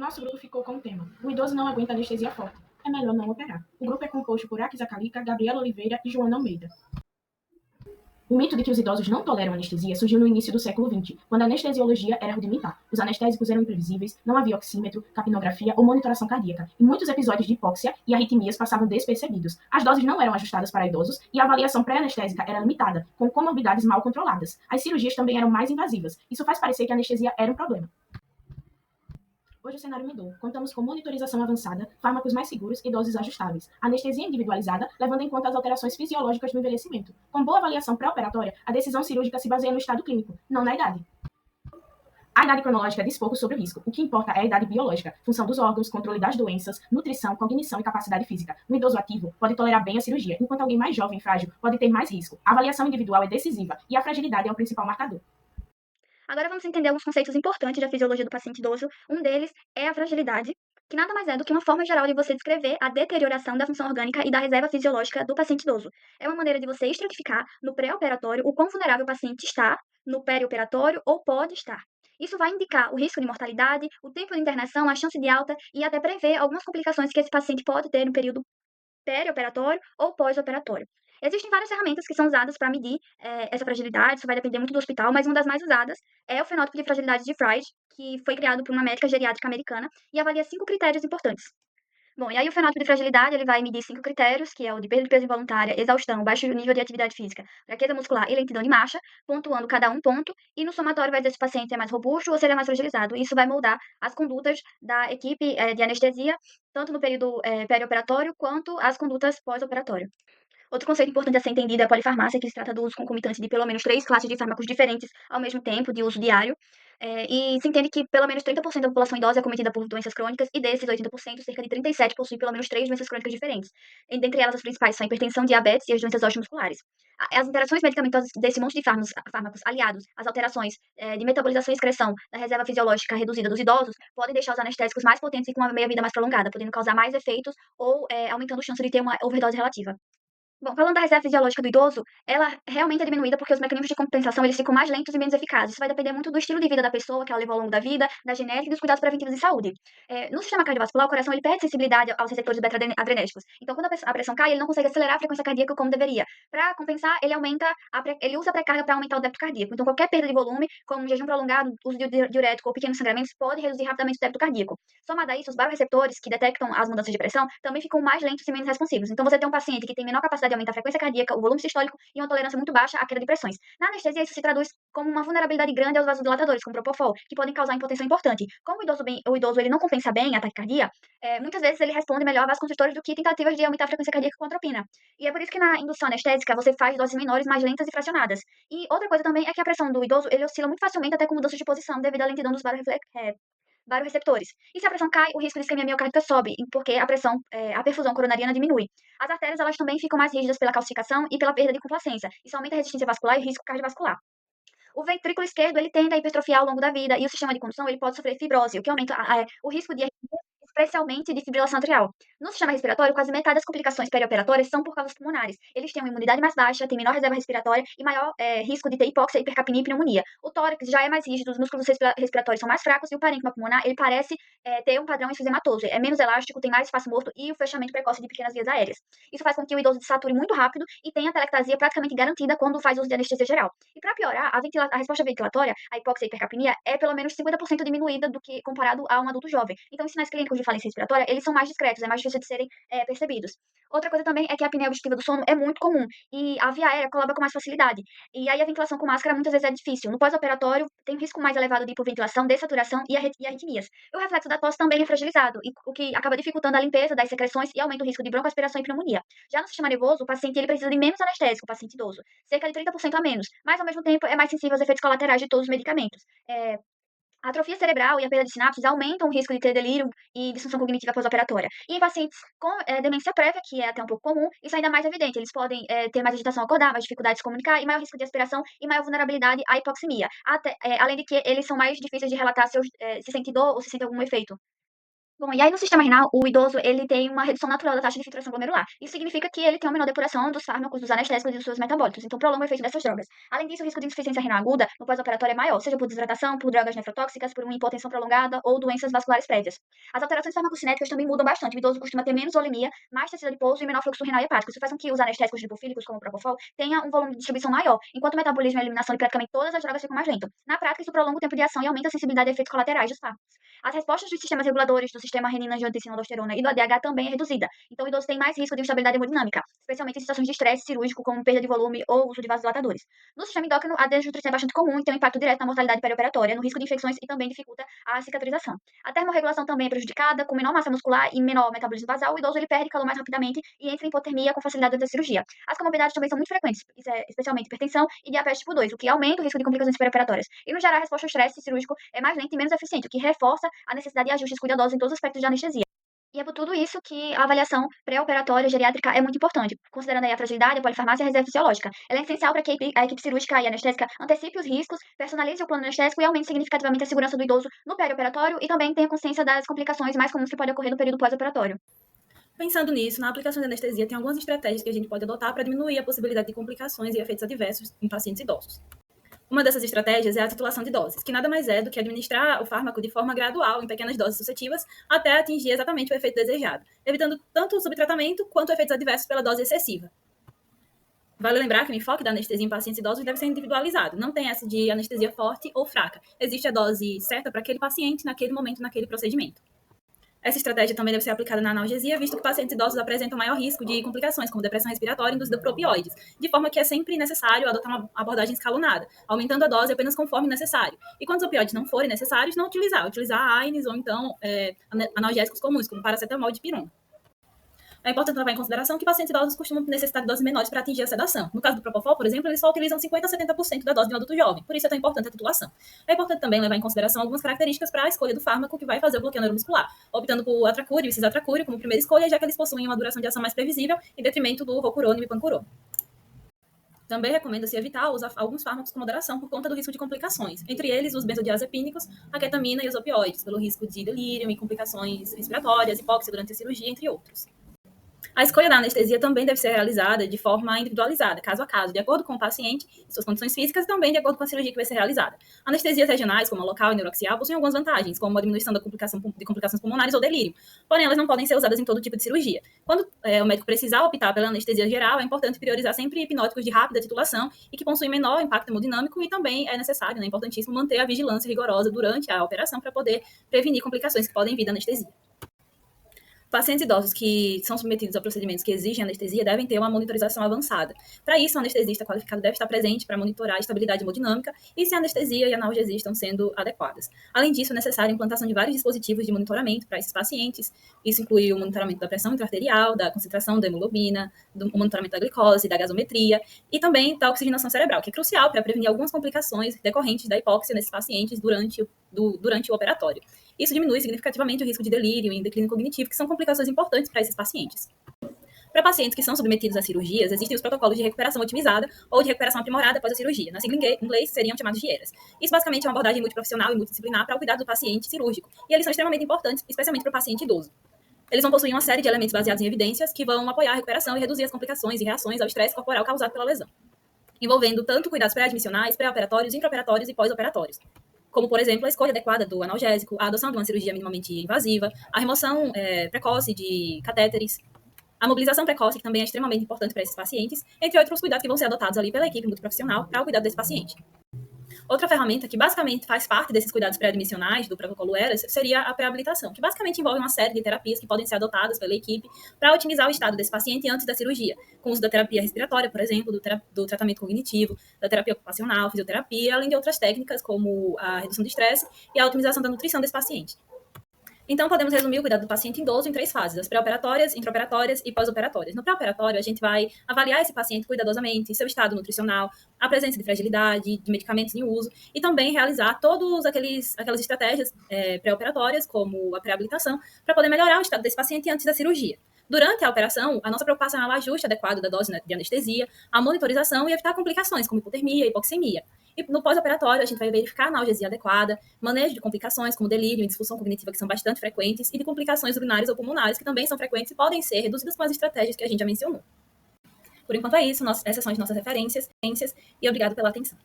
Nosso grupo ficou com o tema: o idoso não aguenta anestesia forte. É melhor não operar. O grupo é composto por Akisa Kalika, Gabriela Oliveira e Joana Almeida. O mito de que os idosos não toleram anestesia surgiu no início do século XX, quando a anestesiologia era rudimentar. Os anestésicos eram imprevisíveis, não havia oxímetro, capnografia ou monitoração cardíaca, e muitos episódios de hipóxia e arritmias passavam despercebidos. As doses não eram ajustadas para idosos e a avaliação pré-anestésica era limitada, com comorbidades mal controladas. As cirurgias também eram mais invasivas. Isso faz parecer que a anestesia era um problema. Hoje o cenário mudou. Contamos com monitorização avançada, fármacos mais seguros e doses ajustáveis. Anestesia individualizada, levando em conta as alterações fisiológicas do envelhecimento. Com boa avaliação pré-operatória, a decisão cirúrgica se baseia no estado clínico, não na idade. A idade cronológica diz pouco sobre o risco. O que importa é a idade biológica, função dos órgãos, controle das doenças, nutrição, cognição e capacidade física. Um idoso ativo pode tolerar bem a cirurgia, enquanto alguém mais jovem e frágil pode ter mais risco. A avaliação individual é decisiva e a fragilidade é o principal marcador. Agora vamos entender alguns conceitos importantes da fisiologia do paciente idoso. Um deles é a fragilidade, que nada mais é do que uma forma geral de você descrever a deterioração da função orgânica e da reserva fisiológica do paciente idoso. É uma maneira de você estratificar no pré-operatório o quão vulnerável o paciente está, no perioperatório ou pode estar. Isso vai indicar o risco de mortalidade, o tempo de internação, a chance de alta e até prever algumas complicações que esse paciente pode ter no período perioperatório ou pós-operatório. Existem várias ferramentas que são usadas para medir essa fragilidade, isso vai depender muito do hospital, mas uma das mais usadas é o fenótipo de fragilidade de Freud, que foi criado por uma médica geriátrica americana e avalia 5 critérios importantes. Bom, e aí o fenótipo de fragilidade, ele vai medir 5 critérios, que é o de perda de peso involuntária, exaustão, baixo nível de atividade física, fraqueza muscular e lentidão de marcha, pontuando cada um ponto, e no somatório vai dizer se o paciente é mais robusto ou se ele é mais fragilizado. Isso vai moldar as condutas da equipe de anestesia, tanto no período perioperatório quanto as condutas pós-operatório. Outro conceito importante a ser entendido é a polifarmácia, que se trata do uso concomitante de pelo menos 3 classes de fármacos diferentes ao mesmo tempo, de uso diário. E se entende que pelo menos 30% da população idosa é cometida por doenças crônicas, e desses 80%, cerca de 37% possuem pelo menos 3 doenças crônicas diferentes. E dentre elas, as principais são a hipertensão, diabetes e as doenças osteomusculares. As interações medicamentosas desse monte de fármacos aliados às alterações de metabolização e excreção da reserva fisiológica reduzida dos idosos podem deixar os anestésicos mais potentes e com uma meia-vida mais prolongada, podendo causar mais efeitos ou aumentando a chance de ter uma overdose relativa. Bom, falando da reserva fisiológica do idoso, ela realmente é diminuída porque os mecanismos de compensação eles ficam mais lentos e menos eficazes. Isso vai depender muito do estilo de vida da pessoa, que ela levou ao longo da vida, da genética e dos cuidados preventivos de saúde. No sistema cardiovascular, o coração ele perde sensibilidade aos receptores beta-adrenérgicos. Então, quando a pressão cai, ele não consegue acelerar a frequência cardíaca como deveria. Para compensar, ele usa a pré-carga para aumentar o débito cardíaco. Então, qualquer perda de volume, como um jejum prolongado, uso de diurético ou pequenos sangramentos, pode reduzir rapidamente o débito cardíaco. Somado a isso, os barorreceptores, que detectam as mudanças de pressão, também ficam mais lentos e menos responsivos. Então, você tem um paciente que tem menor capacidade de aumentar a frequência cardíaca, o volume sistólico e uma tolerância muito baixa à queda de pressões. Na anestesia, isso se traduz como uma vulnerabilidade grande aos vasodilatadores, como Propofol, que podem causar impotência importante. Como o idoso ele não compensa bem a taquicardia, muitas vezes ele responde melhor a vasoconstrutores do que tentativas de aumentar a frequência cardíaca com atropina. E é por isso que na indução anestésica você faz doses menores, mais lentas e fracionadas. E outra coisa também é que a pressão do idoso ele oscila muito facilmente até com mudanças de posição devido à lentidão dos barorreceptores. E se a pressão cai, o risco de isquemia miocárdica sobe, porque a perfusão coronariana diminui. As artérias, elas também ficam mais rígidas pela calcificação e pela perda de complacência. Isso aumenta a resistência vascular e risco cardiovascular. O ventrículo esquerdo, ele tende a hipertrofiar ao longo da vida, e o sistema de condução, ele pode sofrer fibrose, o que aumenta o risco de arritmia, especialmente de fibrilação atrial. No sistema respiratório, quase metade das complicações perioperatórias são por causas pulmonares. Eles têm uma imunidade mais baixa, têm menor reserva respiratória e maior risco de ter hipóxia, hipercapnia e pneumonia. O tórax já é mais rígido, os músculos respiratórios são mais fracos e o parênquima pulmonar, ele parece ter um padrão enfisematoso. É menos elástico, tem mais espaço morto e o fechamento precoce de pequenas vias aéreas. Isso faz com que o idoso desature muito rápido e tenha a telectasia praticamente garantida quando faz uso de anestesia geral. E para piorar, a resposta ventilatória, a hipóxia e hipercapnia, é pelo menos 50% diminuída do que comparado a um adulto jovem. Então, os sinais clínicos de falência respiratória, eles são mais discretos, é mais difícil de serem percebidos. Outra coisa também é que a apneia obstrutiva do sono é muito comum e a via aérea colabora com mais facilidade. E aí a ventilação com máscara muitas vezes é difícil. No pós-operatório, tem um risco mais elevado de hipoventilação, dessaturação e arritmias. E o reflexo da tosse também é fragilizado, o que acaba dificultando a limpeza das secreções e aumenta o risco de broncoaspiração e pneumonia. Já no sistema nervoso, o paciente ele precisa de menos anestésico, o paciente idoso, cerca de 30% a menos, mas ao mesmo tempo é mais sensível aos efeitos colaterais de todos os medicamentos. A atrofia cerebral e a perda de sinapses aumentam o risco de ter delírio e disfunção cognitiva pós-operatória. E em pacientes com demência prévia, que é até um pouco comum, isso é ainda mais evidente. Eles podem ter mais agitação ao acordar, mais dificuldade de se comunicar e maior risco de aspiração e maior vulnerabilidade à hipoxemia. Além de que eles são mais difíceis de relatar se sentem dor ou se sentem algum efeito. Bom, e aí no sistema renal, o idoso, ele tem uma redução natural da taxa de filtração glomerular. Isso significa que ele tem uma menor depuração dos fármacos, dos anestésicos e dos seus metabólitos, então prolonga o efeito dessas drogas. Além disso, o risco de insuficiência renal aguda no pós-operatório é maior, seja por desidratação, por drogas nefrotóxicas, por uma hipotensão prolongada ou doenças vasculares prévias. As alterações farmacocinéticas também mudam bastante. O idoso costuma ter menos volemia, mais tecido adiposo e menor fluxo renal e hepático. Isso faz com que os anestésicos lipofílicos, como o Propofol, tenha um volume de distribuição maior, enquanto o metabolismo e a eliminação de praticamente todas as drogas ficam mais lento. Na prática, isso prolonga o tempo de ação e aumenta a sensibilidade a efeitos colaterais dos fármacos. As respostas dos sistemas reguladores do sistema renina-angiotensina-aldosterona e do ADH também é reduzida. Então, o idoso tem mais risco de instabilidade hemodinâmica, especialmente em situações de estresse cirúrgico, como perda de volume ou uso de vasodilatadores. No sistema endócrino, a desnutrição é bastante comum e tem um impacto direto na mortalidade perioperatória, no risco de infecções e também dificulta a cicatrização. A termorregulação também é prejudicada, com menor massa muscular e menor metabolismo basal. O idoso ele perde calor mais rapidamente e entra em hipotermia com facilidade durante a cirurgia. As comorbidades também são muito frequentes, especialmente hipertensão e diabetes tipo 2, o que aumenta o risco de complicações perioperatórias. E, no geral, a resposta ao estresse cirúrgico é mais lenta e menos eficiente, o que reforça a necessidade de ajustes cuidadosos em todos os aspectos de anestesia. E é por tudo isso que a avaliação pré-operatória geriátrica é muito importante, considerando aí a fragilidade, a polifarmácia e a reserva fisiológica. Ela é essencial para que a equipe cirúrgica e anestésica antecipe os riscos, personalize o plano anestésico e aumente significativamente a segurança do idoso no perioperatório e também tenha consciência das complicações mais comuns que podem ocorrer no período pós-operatório. Pensando nisso, na aplicação de anestesia, tem algumas estratégias que a gente pode adotar para diminuir a possibilidade de complicações e efeitos adversos em pacientes idosos. Uma dessas estratégias é a titulação de doses, que nada mais é do que administrar o fármaco de forma gradual, em pequenas doses sucessivas, até atingir exatamente o efeito desejado, evitando tanto o subtratamento quanto efeitos adversos pela dose excessiva. Vale lembrar que o enfoque da anestesia em pacientes idosos deve ser individualizado. Não tem essa de anestesia forte ou fraca. Existe a dose certa para aquele paciente, naquele momento, naquele procedimento. Essa estratégia também deve ser aplicada na analgesia, visto que pacientes idosos apresentam maior risco de complicações, como depressão respiratória induzida por opioides, de forma que é sempre necessário adotar uma abordagem escalonada, aumentando a dose apenas conforme necessário. E quando os opioides não forem necessários, não utilizar AINES ou então analgésicos comuns, como paracetamol e dipirona. É importante levar em consideração que pacientes idosos costumam necessitar de doses menores para atingir a sedação. No caso do Propofol, por exemplo, eles só utilizam 50% a 70% da dose de um adulto jovem, por isso é tão importante a titulação. É importante também levar em consideração algumas características para a escolha do fármaco que vai fazer o bloqueio neuromuscular, optando por atracúrio e cisatracúrio como primeira escolha, já que eles possuem uma duração de ação mais previsível, em detrimento do rocurone e mipancurone. Também recomenda-se evitar usar alguns fármacos com moderação por conta do risco de complicações, entre eles os benzodiazepínicos, a ketamina e os opioides, pelo risco de delírio e complicações respiratórias, hipóxia durante a cirurgia, entre outros. A escolha da anestesia também deve ser realizada de forma individualizada, caso a caso, de acordo com o paciente e suas condições físicas e também de acordo com a cirurgia que vai ser realizada. Anestesias regionais, como a local e neuroaxial, possuem algumas vantagens, como a diminuição de complicações pulmonares ou delírio, porém elas não podem ser usadas em todo tipo de cirurgia. Quando o médico precisar optar pela anestesia geral, é importante priorizar sempre hipnóticos de rápida titulação e que possuem menor impacto hemodinâmico e também é necessário, importantíssimo, manter a vigilância rigorosa durante a operação para poder prevenir complicações que podem vir da anestesia. Pacientes idosos que são submetidos a procedimentos que exigem anestesia devem ter uma monitorização avançada. Para isso, um anestesista qualificado deve estar presente para monitorar a estabilidade hemodinâmica e se a anestesia e a analgesia estão sendo adequadas. Além disso, é necessária a implantação de vários dispositivos de monitoramento para esses pacientes. Isso inclui o monitoramento da pressão intra-arterial, da concentração da hemoglobina, o monitoramento da glicose, da gasometria e também da oxigenação cerebral, que é crucial para prevenir algumas complicações decorrentes da hipóxia nesses pacientes durante o operatório. Isso diminui significativamente o risco de delírio e declínio cognitivo, que são complicações importantes para esses pacientes. Para pacientes que são submetidos a cirurgias, existem os protocolos de recuperação otimizada ou de recuperação aprimorada após a cirurgia. Na sigla em inglês, seriam chamados de ERAs. Isso basicamente é uma abordagem multiprofissional e multidisciplinar para o cuidado do paciente cirúrgico, e eles são extremamente importantes, especialmente para o paciente idoso. Eles vão possuir uma série de elementos baseados em evidências que vão apoiar a recuperação e reduzir as complicações e reações ao estresse corporal causado pela lesão, envolvendo tanto cuidados pré-admissionais, pré-operatórios, intraoperatórios e pós-operatórios, como, por exemplo, a escolha adequada do analgésico, a adoção de uma cirurgia minimamente invasiva, a remoção precoce de catéteres, a mobilização precoce, que também é extremamente importante para esses pacientes, entre outros cuidados que vão ser adotados ali pela equipe multiprofissional para o cuidado desse paciente. Outra ferramenta que basicamente faz parte desses cuidados pré-admissionais do protocolo ERAS seria a pré-habilitação, que basicamente envolve uma série de terapias que podem ser adotadas pela equipe para otimizar o estado desse paciente antes da cirurgia, com o uso da terapia respiratória, por exemplo, do tratamento cognitivo, da terapia ocupacional, fisioterapia, além de outras técnicas como a redução do estresse e a otimização da nutrição desse paciente. Então, podemos resumir o cuidado do paciente idoso em 3 fases: as pré-operatórias, intraoperatórias e pós-operatórias. No pré-operatório, a gente vai avaliar esse paciente cuidadosamente, seu estado nutricional, a presença de fragilidade, de medicamentos em uso, e também realizar todas aquelas estratégias pré-operatórias, como a pré-habilitação, para poder melhorar o estado desse paciente antes da cirurgia. Durante a operação, a nossa preocupação é o ajuste adequado da dose de anestesia, a monitorização e evitar complicações, como hipotermia e hipoxemia. E no pós-operatório, a gente vai verificar a analgesia adequada, manejo de complicações como delírio e disfunção cognitiva, que são bastante frequentes, e de complicações urinárias ou pulmonares, que também são frequentes e podem ser reduzidas com as estratégias que a gente já mencionou. Por enquanto é isso, essas são as nossas referências, e obrigado pela atenção.